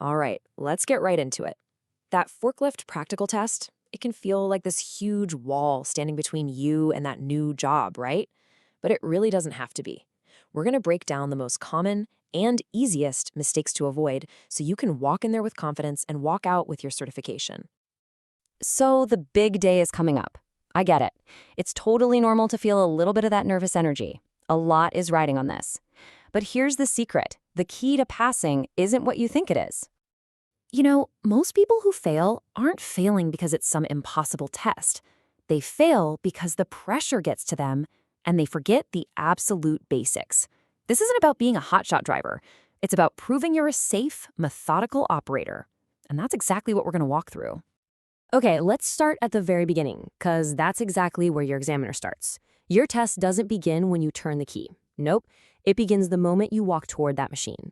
All right, let's get right into it. That forklift practical test, it can feel like this huge wall standing between you and that new job, right? But it really doesn't have to be. We're going to break down the most common and easiest mistakes to avoid so you can walk in there with confidence and walk out with your certification. So the big day is coming up. I get it. It's totally normal to feel a little bit of that nervous energy. A lot is riding on this. But here's the secret. The key to passing isn't what you think it is. Most people who fail aren't failing because it's some impossible test. They fail because the pressure gets to them and they forget the absolute basics. This isn't about being a hotshot driver. It's about proving you're a safe, methodical operator. And that's exactly what we're going to walk through. Okay, let's start at the very beginning, because that's exactly where your examiner starts. Your test doesn't begin when you turn the key. Nope, it begins the moment you walk toward that machine.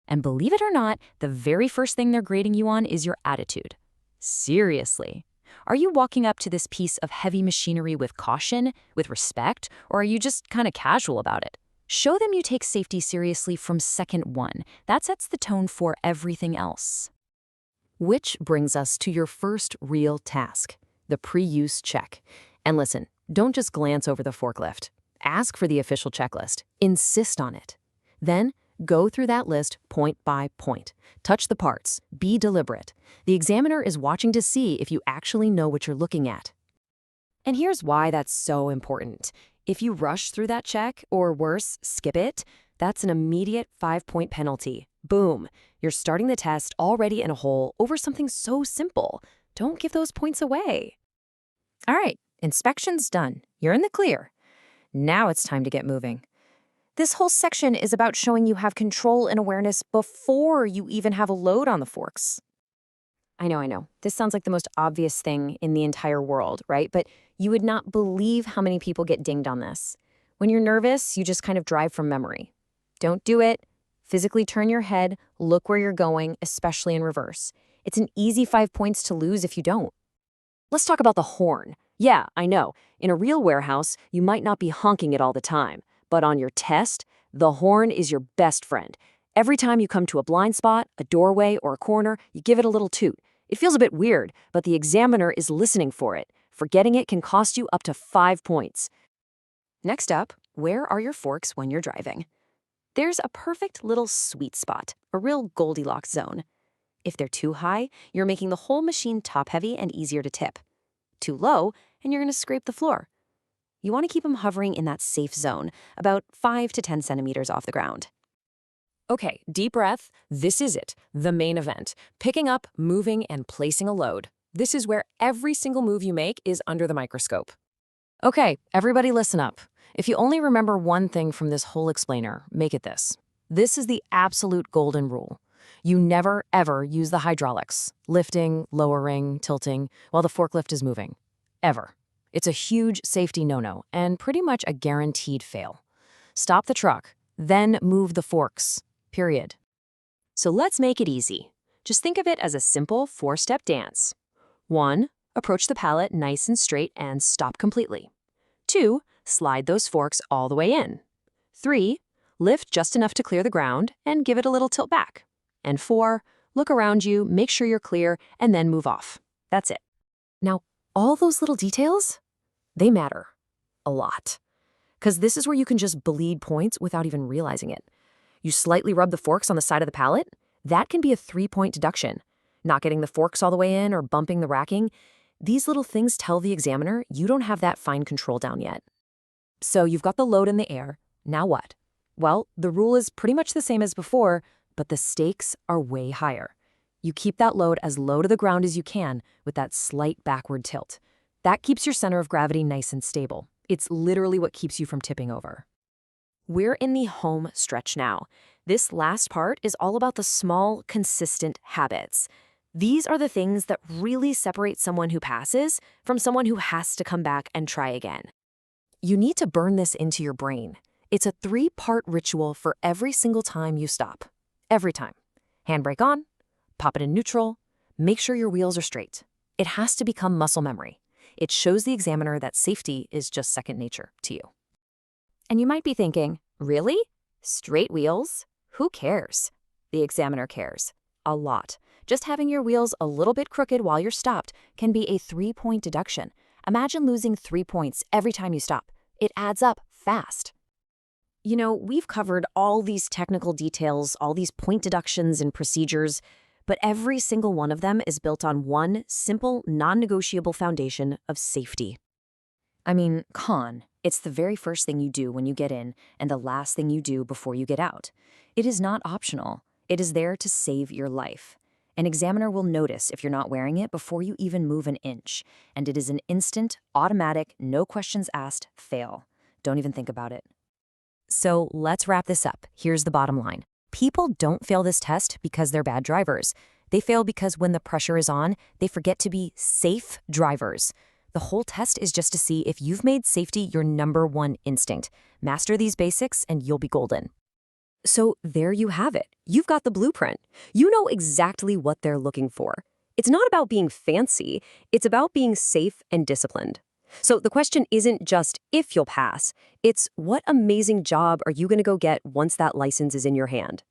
And believe it or not, the very first thing they're grading you on is your attitude. Seriously. Are you walking up to this piece of heavy machinery with caution, with respect, or are you just kind of casual about it? Show them you take safety seriously from second one. That sets the tone for everything else. Which brings us to your first real task, the pre-use check. And listen, don't just glance over the forklift. Ask for the official checklist. Insist on it. Then, go through that list point by point. Touch the parts. Be deliberate. The examiner is watching to see if you actually know what you're looking at. And here's why that's so important. If you rush through that check, or worse, skip it, that's an immediate 5-point penalty. Boom. You're starting the test already in a hole over something so simple. Don't give those points away. All right, inspection's done. You're in the clear. Now it's time to get moving. This whole section is about showing you have control and awareness before you even have a load on the forks. I know. This sounds like the most obvious thing in the entire world, right? But you would not believe how many people get dinged on this. When you're nervous, you just kind of drive from memory. Don't do it. Physically turn your head, look where you're going, especially in reverse. It's an easy 5 points to lose if you don't. Let's talk about the horn. Yeah, I know. In a real warehouse, you might not be honking it all the time. But on your test, the horn is your best friend. Every time you come to a blind spot, a doorway, or a corner, you give it a little toot. It feels a bit weird, but the examiner is listening for it. Forgetting it can cost you up to 5 points. Next up, where are your forks when you're driving? There's a perfect little sweet spot, a real Goldilocks zone. If they're too high, you're making the whole machine top-heavy and easier to tip. Too low, and you're going to scrape the floor. You want to keep them hovering in that safe zone, about 5 to 10 centimeters off the ground. Okay, deep breath. This is it, the main event. Picking up, moving, and placing a load. This is where every single move you make is under the microscope. Okay, everybody listen up. If you only remember one thing from this whole explainer, make it this. This is the absolute golden rule. You never, ever use the hydraulics, lifting, lowering, tilting, while the forklift is moving. Ever. It's a huge safety no-no and pretty much a guaranteed fail. Stop the truck, then move the forks. Period. So let's make it easy. Just think of it as a simple 4-step dance. 1. Approach the pallet nice and straight and stop completely. 2. Slide those forks all the way in. 3. Lift just enough to clear the ground and give it a little tilt back. And 4. Look around you, make sure you're clear, and then move off. That's it. Now, all those little details, they matter a lot. Because this is where you can just bleed points without even realizing it. You slightly rub the forks on the side of the pallet, that can be a 3-point deduction. Not getting the forks all the way in or bumping the racking, these little things tell the examiner you don't have that fine control down yet. So you've got the load in the air, now what? Well, the rule is pretty much the same as before, but the stakes are way higher. You keep that load as low to the ground as you can with that slight backward tilt. That keeps your center of gravity nice and stable. It's literally what keeps you from tipping over. We're in the home stretch now. This last part is all about the small, consistent habits. These are the things that really separate someone who passes from someone who has to come back and try again. You need to burn this into your brain. It's a 3-part ritual for every single time you stop. Every time. Handbrake on, pop it in neutral, make sure your wheels are straight. It has to become muscle memory. It shows the examiner that safety is just second nature to you. And you might be thinking, really? Straight wheels? Who cares? The examiner cares. A lot. Just having your wheels a little bit crooked while you're stopped can be a 3-point deduction. Imagine losing 3 points every time you stop. It adds up fast. You know, we've covered all these technical details, all these point deductions and procedures, but every single one of them is built on one simple, non-negotiable foundation of safety. I mean, it's the very first thing you do when you get in and the last thing you do before you get out. It is not optional. It is there to save your life. An examiner will notice if you're not wearing it before you even move an inch, and it is an instant, automatic, no questions asked fail. Don't even think about it. So let's wrap this up. Here's the bottom line. People don't fail this test because they're bad drivers. They fail because when the pressure is on, they forget to be safe drivers. The whole test is just to see if you've made safety your #1 instinct. Master these basics and you'll be golden. So there you have it. You've got the blueprint. You know exactly what they're looking for. It's not about being fancy. It's about being safe and disciplined. So the question isn't just if you'll pass. It's what amazing job are you going to go get once that license is in your hand?